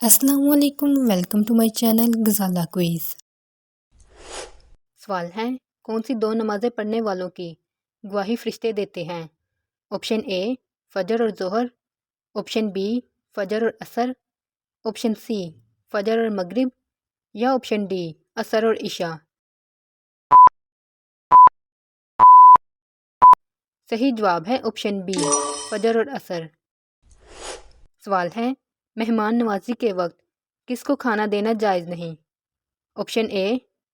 السلام علیکم، welcome to my channel Ghazala quiz. سوال ہے، کون سی دو نمازیں پڑھنے والوں کی گواہی فرشتے دیتے ہیں؟ آپشن اے فجر اور ظہر، آپشن بی فجر اور عصر، آپشن سی فجر اور مغرب، یا آپشن ڈی عصر اور عشاء۔ صحیح جواب ہے آپشن بی فجر اور عصر۔ سوال ہے، مہمان نوازی کے وقت کس کو کھانا دینا جائز نہیں؟ آپشن اے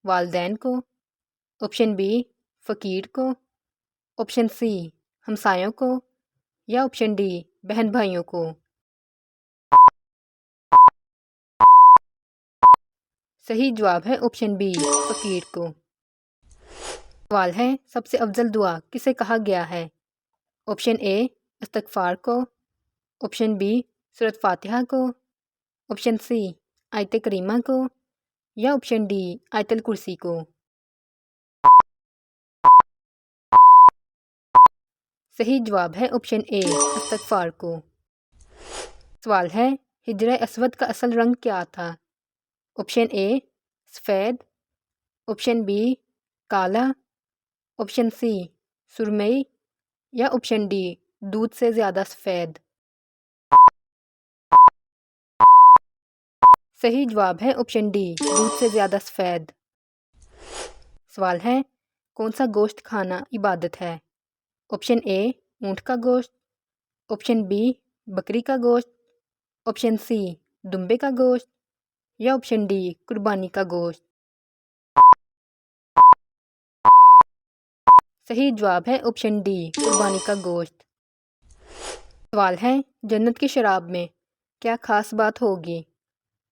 والدین کو، آپشن بی فقیر کو، آپشن سی ہمسایوں کو، یا آپشن ڈی بہن بھائیوں کو۔ صحیح جواب ہے آپشن بی فقیر کو۔ سوال ہے، سب سے افضل دعا کسے کہا گیا ہے؟ آپشن اے استغفار کو، آپشن بی سورۃ فاتحہ کو، آپشن سی آیت کریمہ کو، یا آپشن ڈی آیت الکرسی کو۔ صحیح جواب ہے آپشن اے استغفار کو۔ سوال ہے، حجرہ اسود کا اصل رنگ کیا تھا؟ آپشن اے سفید، آپشن بی کالا، آپشن سی سرمئی، یا آپشن ڈی دودھ سے زیادہ سفید۔ صحیح جواب ہے آپشن ڈی دودھ سے زیادہ سفید۔ سوال ہے، کون سا گوشت کھانا عبادت ہے؟ آپشن اے اونٹ کا گوشت، آپشن بی بکری کا گوشت، آپشن سی دمبے کا گوشت، یا آپشن ڈی قربانی کا گوشت۔ صحیح جواب ہے آپشن ڈی قربانی کا گوشت۔ سوال ہے، جنت کی شراب میں کیا خاص بات ہوگی؟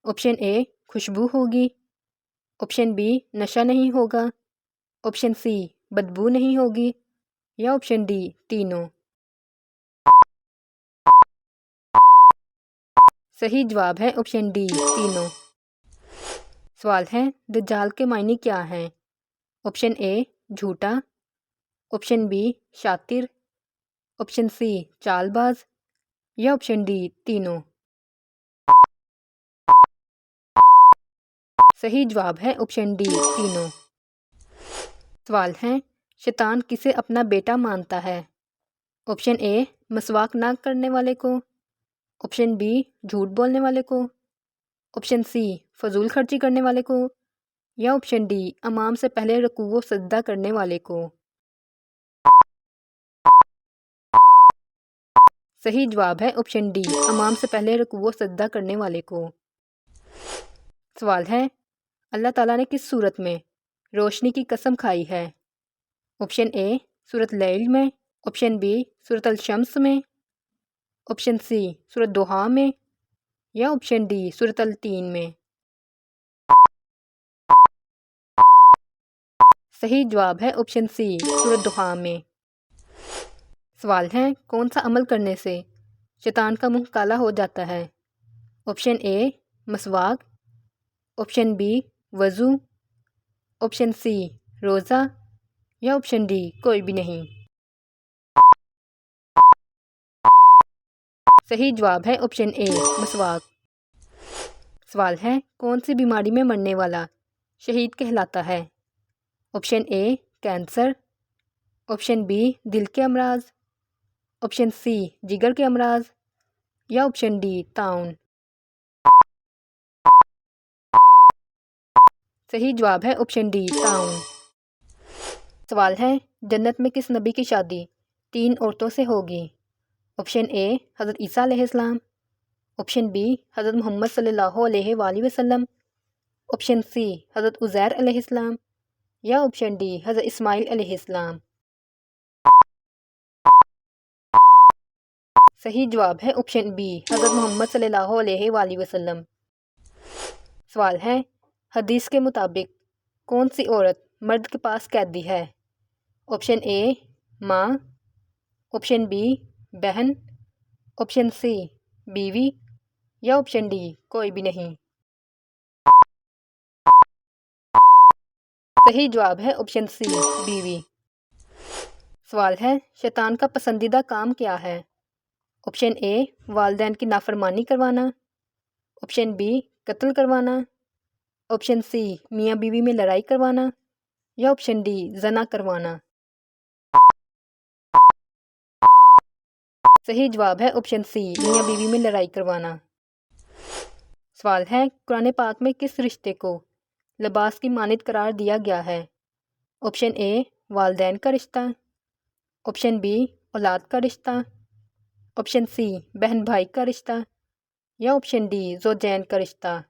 آپشن اے خوشبو ہوگی، آپشن بی نشہ نہیں ہوگا، آپشن سی بدبو نہیں ہوگی، یا آپشن ڈی تینوں۔ صحیح جواب ہے آپشن ڈی تینوں۔ سوال ہے، دجال کے معنی کیا ہیں؟ آپشن اے جھوٹا، آپشن بی شاطر، آپشن سی چال باز، یا آپشن ڈی تینوں۔ صحیح جواب ہے آپشن ڈی تینوں۔ سوال ہے، شیطان کسے اپنا بیٹا مانتا ہے؟ آپشن اے مسواک نہ کرنے والے کو، آپشن بی جھوٹ بولنے والے کو، آپشن سی فضول خرچی کرنے والے کو، یا آپشن ڈی امام سے پہلے رکوع و سجدہ کرنے والے کو۔ صحیح جواب ہے آپشن ڈی امام سے پہلے رکوع و سجدہ کرنے والے کو۔ سوال ہے، اللہ تعالیٰ نے کس صورت میں روشنی کی قسم کھائی ہے؟ آپشن اے سورۃ اللیل میں، آپشن بی سورۃ الشمس میں، آپشن سی سورۃ ضحیٰ میں، یا آپشن ڈی سورۃ التین میں۔ صحیح جواب ہے آپشن سی سورۃ ضحیٰ میں۔ سوال ہے، کون سا عمل کرنے سے شیطان کا منہ کالا ہو جاتا ہے؟ آپشن اے مسواک، آپشن بی وضو، آپشن سی روزہ، یا آپشن ڈی کوئی بھی نہیں۔ صحیح جواب ہے آپشن اے مسواک۔ سوال ہے، کون سی بیماری میں مرنے والا شہید کہلاتا ہے؟ Option a cancer, option B دل کے امراض، آپشن سی جگر کے امراض، یا آپشن ڈی طاعون۔ صحیح جواب ہے آپشن ڈی طاعون۔ سوال ہے، جنت میں کس نبی کی شادی 3 عورتوں سے ہوگی؟ آپشن اے حضرت عیسیٰ علیہ السلام، آپشن بی حضرت محمد صلی اللہ علیہ وآلہ وسلم، آپشن سی حضرت عزیر علیہ السلام، یا آپشن ڈی حضرت اسماعیل علیہ السلام۔ صحیح جواب ہے آپشن بی حضرت محمد صلی اللہ علیہ وآلہ وسلم۔ سوال ہے، حدیث کے مطابق کون سی عورت مرد کے پاس قیدی ہے؟ آپشن اے ماں، آپشن بی بہن، آپشن سی بیوی، یا آپشن ڈی کوئی بھی نہیں۔ صحیح جواب ہے آپشن سی بیوی۔ سوال ہے، شیطان کا پسندیدہ کام کیا ہے؟ آپشن اے والدین کی نافرمانی کروانا، آپشن بی قتل کروانا، آپشن سی میاں بیوی میں لڑائی کروانا، یا آپشن ڈی زنا کروانا۔ صحیح جواب ہے آپشن سی میاں بیوی میں لڑائی کروانا۔ سوال ہے قرآن پاک میں کس رشتے کو لباس کی مانند قرار دیا گیا ہے؟ آپشن اے والدین کا رشتہ، آپشن بی اولاد کا رشتہ، آپشن سی بہن بھائی کا رشتہ، یا آپشن ڈی زوجین کا رشتہ۔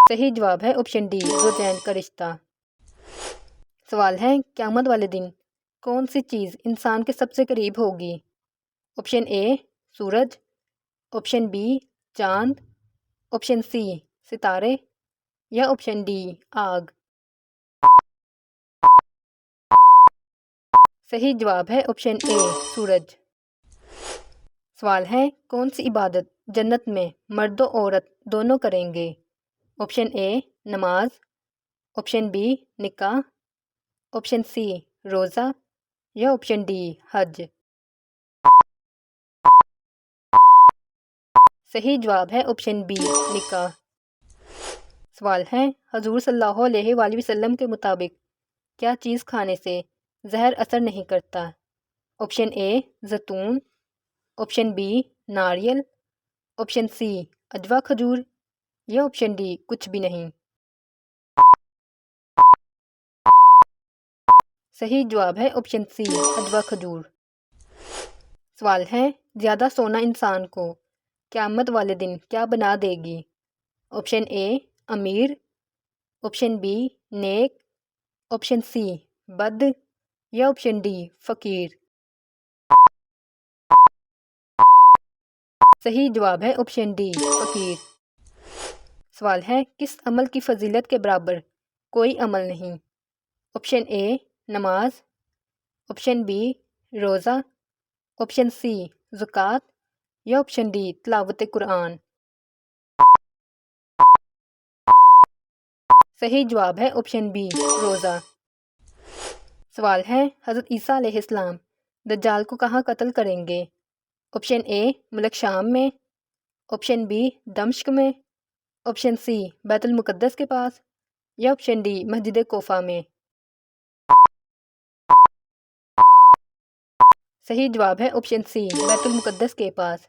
صحیح جواب ہے آپشن ڈی زوجین کا رشتہ۔ سوال ہے قیامت والے دن کون سی چیز انسان کے سب سے قریب ہوگی؟ آپشن اے سورج، آپشن بی چاند، آپشن سی ستارے، یا آپشن ڈی آگ۔ صحیح جواب ہے آپشن اے سورج۔ سوال ہے کون سی عبادت جنت میں مرد و عورت دونوں کریں گے؟ آپشن اے نماز، آپشن بی نکاح، آپشن سی روزہ، یا آپشن ڈی حج۔ صحیح جواب ہے آپشن بی نکاح۔ سوال ہے حضور صلی اللہ علیہ وآلہ وسلم کے مطابق کیا چیز کھانے سے زہر اثر نہیں کرتا؟ آپشن اے زیتون، آپشن بی ناریل، آپشن سی اجوا کھجور، یا آپشن ڈی کچھ بھی نہیں۔ صحیح جواب ہے آپشن سی اجوا کھجور۔ سوال ہے زیادہ سونا انسان کو قیامت والے دن کیا بنا دے گی؟ آپشن اے امیر، آپشن بی نیک، آپشن سی بد، یا آپشن ڈی فقیر۔ صحیح جواب ہے آپشن ڈی فقیر۔ سوال ہے کس عمل کی فضیلت کے برابر کوئی عمل نہیں؟ آپشن اے نماز، آپشن بی روزہ، آپشن سی زکوٰۃ، یا آپشن ڈی تلاوت قرآن۔ صحیح جواب ہے آپشن بی روزہ۔ سوال ہے حضرت عیسیٰ علیہ السلام دجال کو کہاں قتل کریں گے؟ آپشن اے ملک شام میں، آپشن بی دمشق میں، آپشن سی بیت المقدس کے پاس، یا آپشن ڈی مسجد کوفہ میں۔ صحیح جواب ہے آپشن سی بیت المقدس کے پاس۔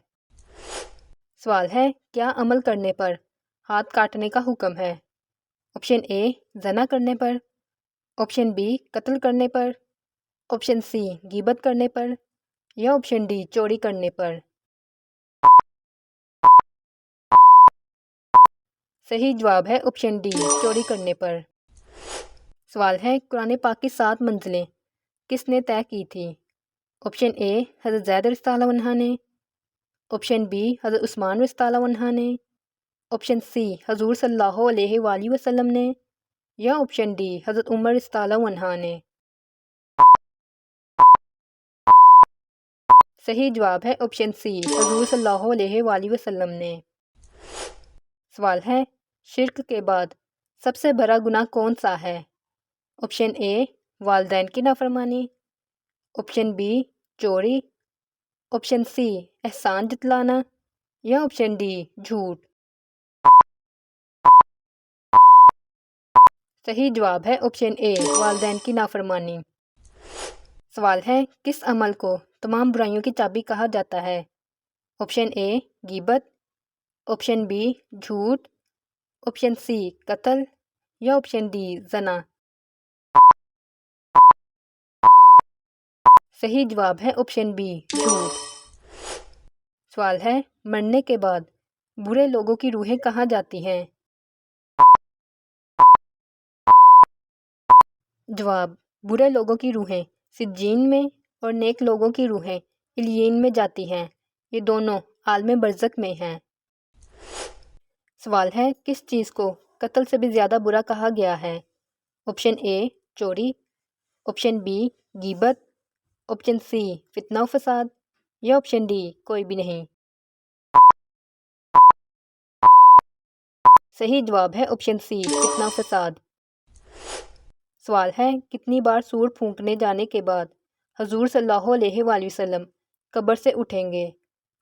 سوال ہے کیا عمل کرنے پر ہاتھ کاٹنے کا حکم ہے؟ آپشن اے زنا کرنے پر، آپشن بی قتل کرنے پر، آپشن سی غیبت کرنے پر، یا آپشن ڈی چوری کرنے پر۔ صحیح جواب ہے آپشن ڈی چوری کرنے پر۔ سوال ہے قرآن پاک کی 7 منزلیں کس نے طے کی تھی؟ آپشن اے حضرت زید رضی اللہ عنہ نے، آپشن بی حضرت عثمان رضی اللہ عنہ نے، آپشن سی حضور صلی اللہ علیہ وآلہ وسلم نے، یا آپشن ڈی حضرت عمر رضی اللہ عنہ نے۔ صحیح جواب ہے آپشن سی حضور صلی اللہ علیہ وآلہ وسلم نے۔ سوال ہے شرک کے بعد سب سے بڑا گناہ کون سا ہے؟ آپشن اے والدین کی نافرمانی، آپشن بی چوری، آپشن سی احسان جتلانا، یا آپشن ڈی جھوٹ۔ صحیح جواب ہے آپشن اے والدین کی نافرمانی۔ سوال ہے کس عمل کو تمام برائیوں کی چابی کہا جاتا ہے؟ آپشن اے غیبت، آپشن بی جھوٹ، آپشن سی قتل، یا آپشن ڈی زنا۔ صحیح جواب ہے آپشن بی جھوٹ۔ سوال ہے مرنے کے بعد برے لوگوں کی روحیں کہاں جاتی ہیں؟ جواب برے لوگوں کی روحیں سجین میں اور نیک لوگوں کی روحیں علیین میں جاتی ہیں، یہ دونوں عالم برزخ میں ہیں۔ سوال ہے کس چیز کو قتل سے بھی زیادہ برا کہا گیا ہے؟ آپشن اے چوری، آپشن بی غیبت، آپشن سی فتنہ و فساد، یا آپشن ڈی کوئی بھی نہیں۔ صحیح جواب ہے آپشن سی فتنہ و فساد۔ سوال ہے کتنی بار سور پھونکنے جانے کے بعد حضور صلی اللہ علیہ وآلہ وسلم قبر سے اٹھیں گے؟